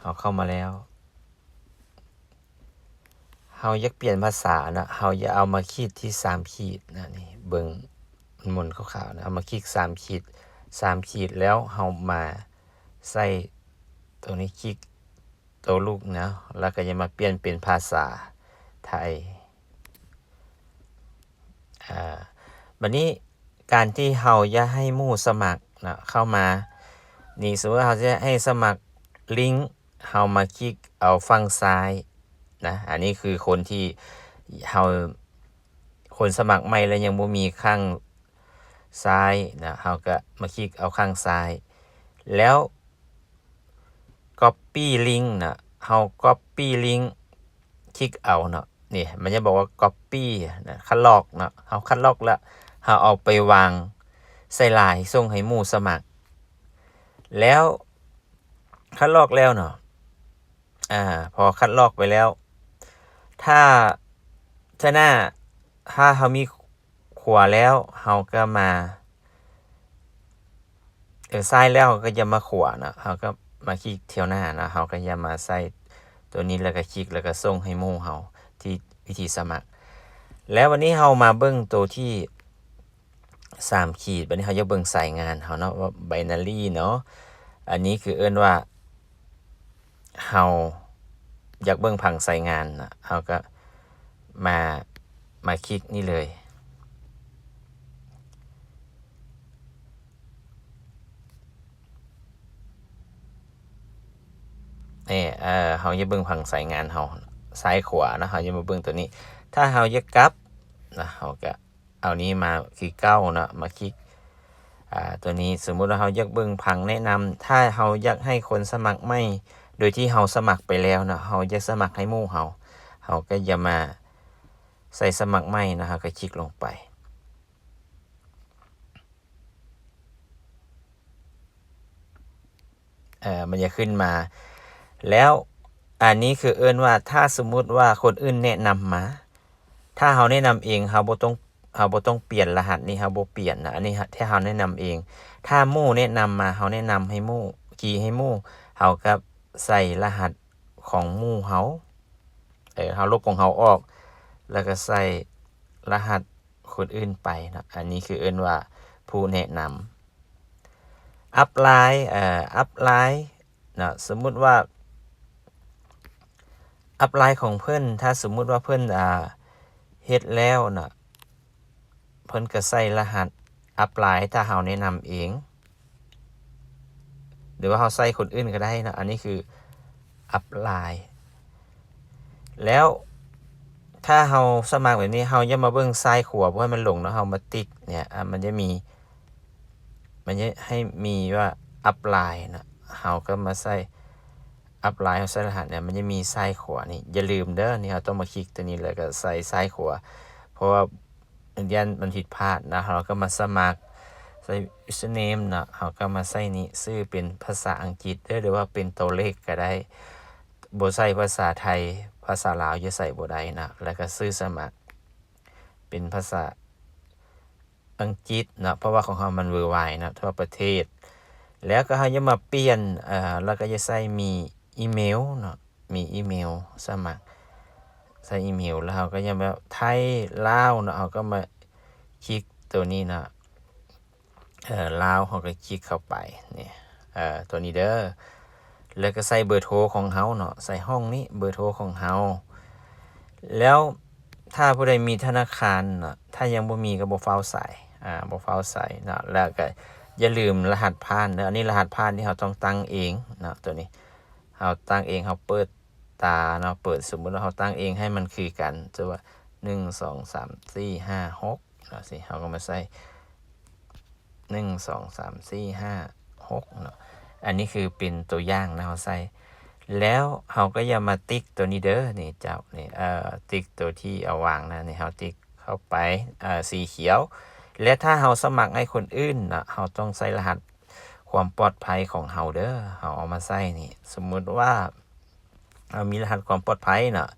เขาเข้ามาแล้วเฮาอยากเปลี่ยนภาษานะเฮาอย่าเอามาคลิกที่3ขีดนะนี่เบิ่งมันหมุนขาวๆนะเอามาคลิก3ขีด3ขีดแล้วเฮามาใส่ตัวนี้คลิกตัวลูกนะแล้วก็จะมาเปลี่ยนเป็นภาษาไทยบัดนี้การที่เฮาอย่าให้หมู่สมัครนะเข้ามานี่สมมุติเฮาจะให้สมัครลิงก์เฮามาคลิกเอาฝั่งซ้ายนะอันนี้คือคนที่เฮาคนสมัครใหม่แล้วยังบ่มีข้างซ้ายนะเฮาก็มาคลิกเอาข้างซ้ายแล้ว copy link นะเฮา copy link คลิกเอาเนาะนี่มันจะบอกว่า copy นะคัดลอกเนาะเฮาคัดลอกแล้วเฮาเอาไปวางใส่ลายส่งให้หมู่สมัครแล้วคัดลอกแล้วเนาะพอคัดลอกไปแล้วถ้าหน้าถ้าเฮามีขวาแล้วเฮาก็มาซ้ายแล้วก็จะมาขวานะเฮาก็มาคลิกเที่ยวหน้านะเฮาก็จะมาใส่ตัวนี้แล้วก็คลิกแล้วก็ส่งให้หมู่เฮาที่วิธีสมัครแล้ววันนี้เฮามาเบิ่งตัวที่3ขีดบัดนี้เฮาจะเบิ่งสายงานเฮาเนาะว่า binary เนาะอันนี้คือเอิ้นว่าเฮาอยากเบิ่งผังสายงานนะเฮาก็มาคลิกนี่เลยนี่เฮาจะเบิ่งผังสายงานเฮาซ้ายขวานะเฮาจะมาเบิ่งตัวนี้ถ้าเฮาอยากกลับนะเฮาก็เอานี้มาคือเก้านะมาคลิกตัวนี้สมมุติว่าเฮาอยากเบิ่งผังแนะนำถ้าเฮาอยากให้คนสมัครใหม่โดยที่เฮาสมัครไปแล้วนะเฮาอยากสมัครให้หมู่เฮาก็จะมาใส่สมัครใหม่นะเฮาก็คลิกลงไปมันจะขึ้นมาแล้วอันนี้คือเอิ้นว่าถ้าสมมุติว่าคนอื่นแนะนำมาถ้าเฮาแนะนำเองเฮาบ่ต้องเปลี่ยนรหัสนี่เฮาบ่เปลี่ยนนะอันนี้ถ้าเฮาแนะนำเองถ้าหมู่แนะนำมาเฮาแนะนำให้หมู่คีย์ให้หมู่เฮาก็ใส่รหัสของหมู่เฮาเฮาลบของเฮาออกแล้วก็ใส่รหัสคนอื่นไปนะอันนี้คือเอิ้นว่าผู้แนะนำอัพไลน์นะสมมุติว่าอัพไลน์ของเพิ่นถ้าสมมุติว่าเพิ่นเฮ็ดแล้วนะเพิ่นก็ใส่รหัสอัพไลน์ถ้าเฮาแนะนำเองหรือว่าเฮาใส่คนอื่นก็ได้นะอันนี้คืออัพไลน์แล้วถ้าเฮาสมัครแบบนี้เฮาอย่ามาเบิ่งซ้ายขวาบ่ให้มันหลงเนาะเฮามาติ๊กเนี่ยมันจะให้มีว่าอัพไลน์นะเฮาก็มาใส่อัพไลน์เฮาใส่รหัสเนี่ยมันจะมีซ้ายขวานี่อย่าลืมเด้อนี่เฮาต้องมาคลิกตัวนี้แล้วก็ใส่ซ้ายขวาเพราะว่ายันมันผิดพลาดนะเราก็มาสมัครใส่ username นะเฮาก็มาใส่นี้ชื่อเป็นภาษาอังกฤษหรือว่าเป็นตัวเลขก็ได้บ่ใส่ภาษาไทยภาษาลาวอย่าใส่บ่ได้นะแล้วก็ชื่อสมัครเป็นภาษาอังกฤษนะเพราะว่าของเฮามัน worldwide นะทั่วประเทศแล้วก็เฮาจะมาเปลี่ยนแล้วก็จะใส่มีอีเมลเนาะมีอีเมลสมัครใส่อีเมลแล้วเฮาก็จะแบบไทยลาวเนาะเฮาก็มาคลิกตัวนี้นะลาวเฮาก็คลิกเข้าไปนี่ตัวนี้เด้อแล้วก็ใส่เบอร์โทรของเฮาเนาะใส่ห้องนี้เบอร์โทรของเฮาแล้วถ้าผู้ใดมีธนาคารเนาะถ้ายังบ่มีก็บ่ฟ้าวใส่บ่ฟ้าวใส่เนาะแล้วก็อย่าลืมรหัสผ่านเด้ออันนี้รหัสผ่านที่เฮาต้องตั้งเองเนาะตัวนี้เฮาตั้งเองเฮาเปิดตาเนาะเปิดสมมุติว่าเฮาตั้งเองให้มันคือกันจะว่า1 2 3 4 5 6เนาะสิเฮาก็มาใส่1 2 3 4 5 6เนาะอันนี้คือเป็นตัวอย่างนะเฮาใส่แล้วเฮาก็อย่ามาติ๊กตัวนี้เด้อนี่เจ้านี่ติ๊กตัวที่เอาวางนะนี่เฮาติ๊กเข้าไปสีเขียวและถ้าเฮาสมัครให้คนอื่นนะเฮาต้องใส่รหัสความปลอดภัยของเฮาเด้อเฮาเอามาใส่นี่สมมุติว่ามีรหัสความปลอดภัยเนาะ